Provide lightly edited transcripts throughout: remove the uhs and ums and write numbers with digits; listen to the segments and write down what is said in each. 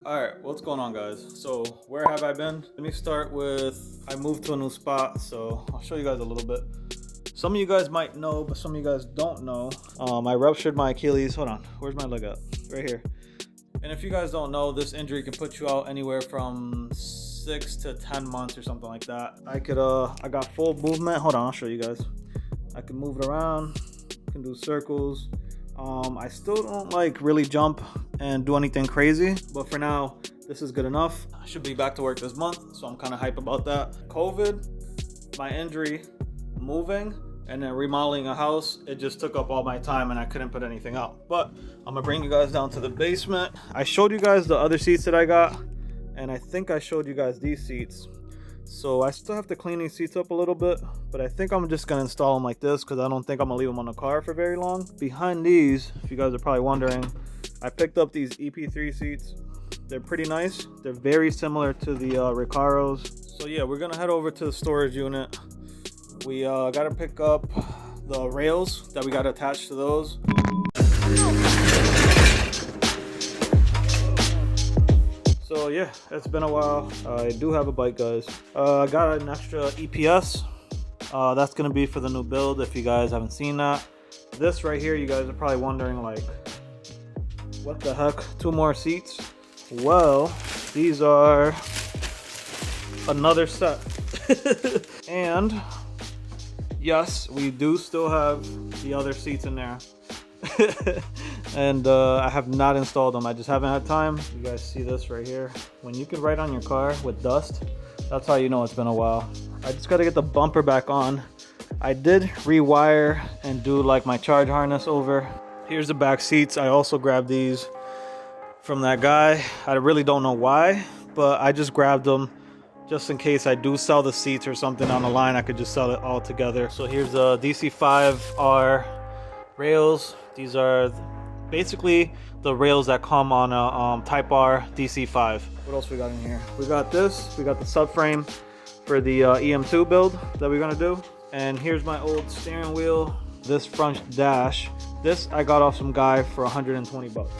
Alright, what's going on, guys? So where have I been? Let me start with, I moved to a new spot, so I'll show you guys a little bit. Some of you guys might know, but some of you guys don't know. I ruptured my Achilles. Hold on, where's my leg at? Right here. And if you guys don't know, this injury can put you out anywhere from 6 to 10 months or something like that. I got full movement. Hold on, I'll show you guys. I can move it around, can do circles. I still don't like really jump and do anything crazy, but for now, this is good enough. I should be back to work this month, so I'm kind of hype about that. COVID, my injury, moving, and then remodeling a house, it just took up all my time and I couldn't put anything out. But I'm gonna bring you guys down to the basement. I showed you guys the other seats that I got, and I think I showed you guys these seats. So I still have to clean these seats up a little bit, but I think I'm just gonna install them like this because I don't think I'm gonna leave them on the car for very long. Behind these, if you guys are probably wondering, I picked up these EP3 seats. They're pretty nice. They're very similar to the Recaros. So yeah, we're gonna head over to the storage unit. We gotta pick up the rails that we gotta attach to those. So yeah, it's been a while. I do have a bike, guys. I got an extra EPS. That's gonna be for the new build if you guys haven't seen that. This right here, you guys are probably wondering like, what the heck? 2 more seats? Well, these are another set. And yes, we do still have the other seats in there. And I have not installed them. I just haven't had time. You guys see this right here? When you can ride on your car with dust, that's how you know it's been a while. I just got to get the bumper back on. I did rewire and do like my charge harness over. Here's the back seats. I also grabbed these from that guy. I really don't know why, but I just grabbed them just in case I do sell the seats or something on the line. I could just sell it all together. So here's the DC5R rails. These are basically the rails that come on a Type R DC5. What else we got in here? We got this. We got the subframe for the EM2 build that we're gonna do. And here's my old steering wheel. This front dash. This I got off some guy for 120 bucks.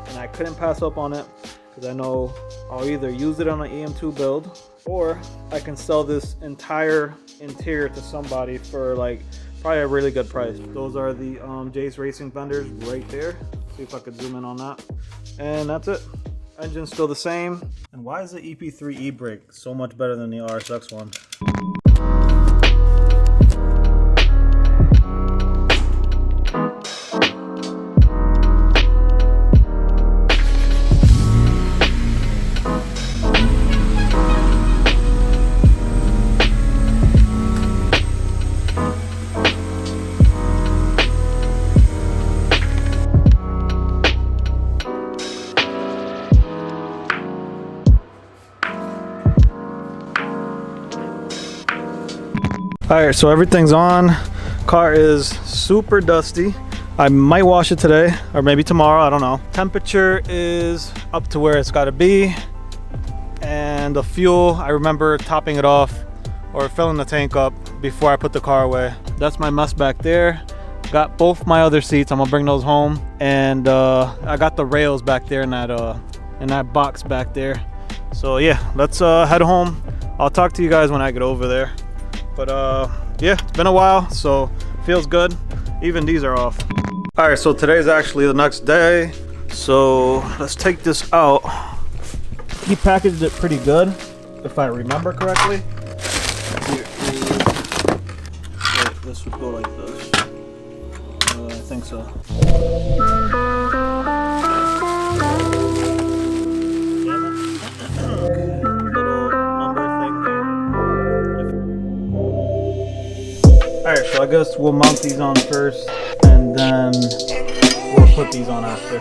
And I couldn't pass up on it because I know I'll either use it on an EM2 build or I can sell this entire interior to somebody for like probably a really good price. Those are the Jace Racing fenders right there. See if I could zoom in on that. And that's it. Engine's still the same. And why is the EP3 e-brake so much better than the RSX one? Alright, so everything's on. Car is super dusty. I might wash it today or maybe tomorrow, I don't know. Temperature is up to where it's got to be. And the fuel, I remember topping it off or filling the tank up before I put the car away. That's my mess back there. Got both my other seats. I'm gonna bring those home. And I got the rails back there in that box back there. So yeah, let's head home. I'll talk to you guys when I get over there. But yeah, it's been a while, so feels good. Even these are off. All right, so today's actually the next day. So let's take this out. He packaged it pretty good, if I remember correctly. Here is, wait, this would go like this. I think so. Alright, so I guess we'll mount these on first and then we'll put these on after.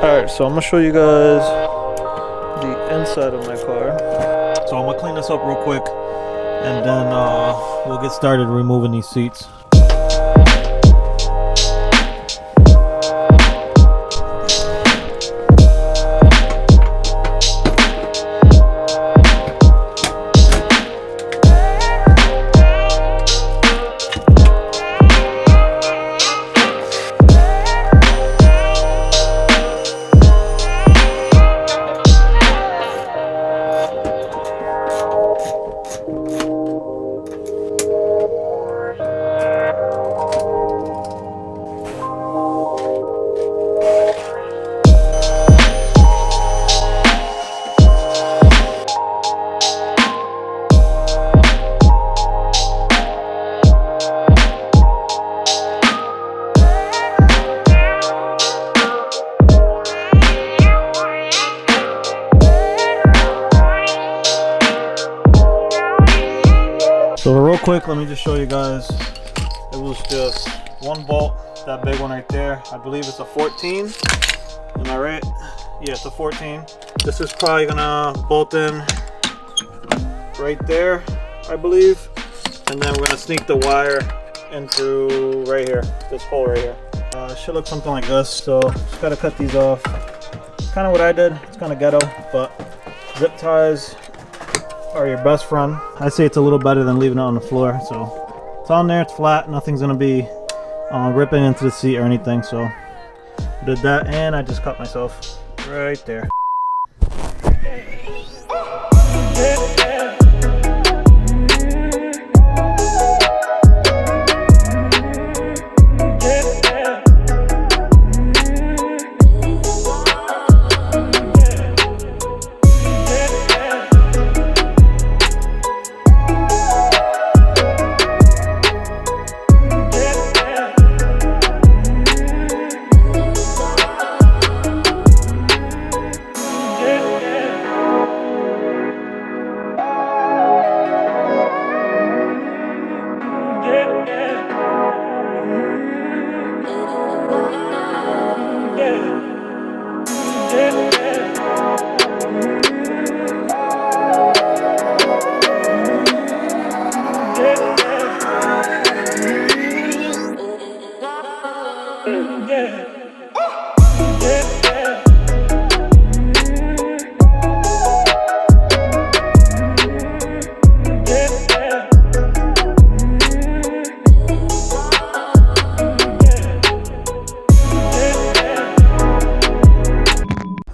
Alright, so I'm gonna show you guys the inside of my car. So I'm gonna clean this up real quick and then we'll get started removing these seats. So real quick, let me just show you guys. It was just one bolt, that big one right there. I believe it's a 14. Am I right? Yeah, it's a 14. This is probably gonna bolt in right there, I believe. And then we're gonna sneak the wire into right here, this hole right here. It should look something like this. So just gotta cut these off. It's kind of what I did. It's kind of ghetto, but zip ties are your best friend. I say it's a little better than leaving it on the floor. So it's on there, it's flat, nothing's gonna be ripping into the seat or anything. So I did that, and I just cut myself right there.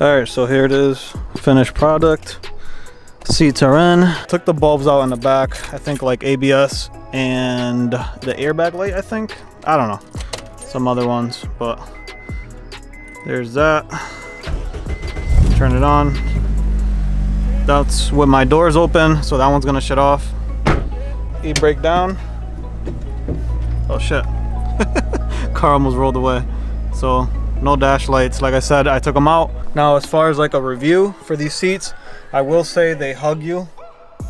Alright, so here it is, finished product. Seats are in. Took the bulbs out in the back, I think like ABS and the airbag light, I think. I don't know, some other ones, but there's that. Turn it on. That's with my doors open, so that one's gonna shut off. E-brake down. Oh shit. Car almost rolled away. So no dash lights. Like I said, I took them out. Now as far as like a review for these seats, I will say they hug you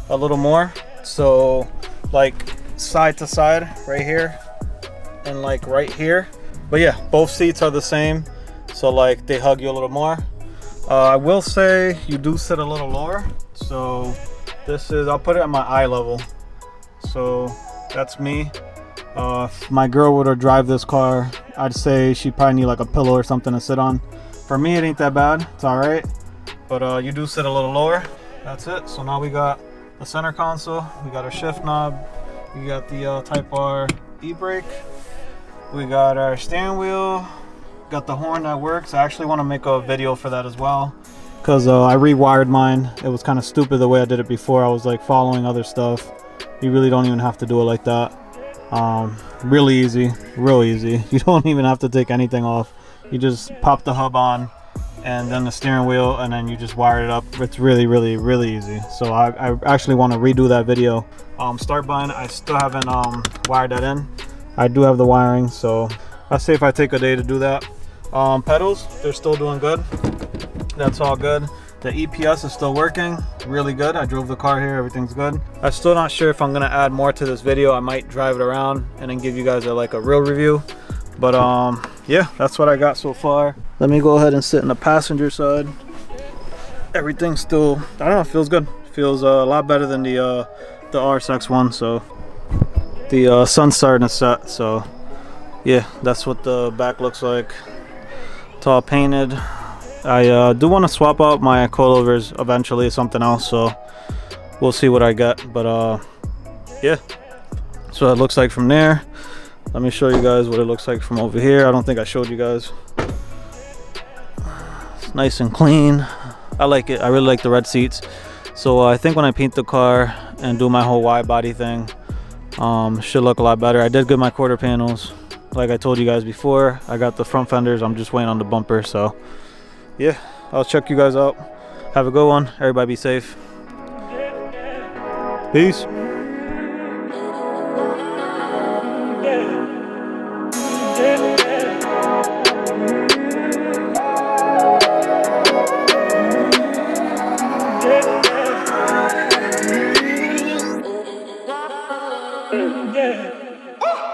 a little more. So like side to side right here and like right here. But yeah, both seats are the same. So like they hug you a little more. I will say you do sit a little lower. So this is, I'll put it at my eye level. So that's me. If my girl were to drive this car, I'd say she'd probably need like a pillow or something to sit on. For me, it ain't that bad. It's all right. But you do sit a little lower. That's it. So now we got the center console. We got our shift knob. We got the Type R e-brake. We got our steering wheel. Got the horn that works. I actually want to make a video for that as well, because I rewired mine. It was kind of stupid the way I did it before. I was like following other stuff. You really don't even have to do it like that. Really easy, real easy. You don't even have to take anything off. You just pop the hub on and then the steering wheel, and then you just wire it up. It's really easy. So I actually want to redo that video. Start button, I still haven't wired that in. I do have the wiring, so I'll say if I take a day to do that. Pedals, they're still doing good. That's all good. The EPS is still working really good. I drove the car here, everything's good. I'm still not sure if I'm gonna add more to this video. I might drive it around and then give you guys a real review. But yeah, that's what I got so far. Let me go ahead and sit in the passenger side. Everything's still, I don't know, feels good. Feels a lot better than the RSX one. So the sun's starting to set, so yeah, that's what the back looks like. It's all painted. I do want to swap out my coilovers eventually, something else, so we'll see what I get. But yeah, so it looks like from there. Let me show you guys what it looks like from over here. I don't think I showed you guys. It's nice and clean. I like it. I really like the red seats. So I think when I paint the car and do my whole wide body thing, should look a lot better. I did get my quarter panels, like I told you guys before. I got the front fenders. I'm just waiting on the bumper. So yeah, I'll check you guys out. Have a good one. Everybody be safe. Peace.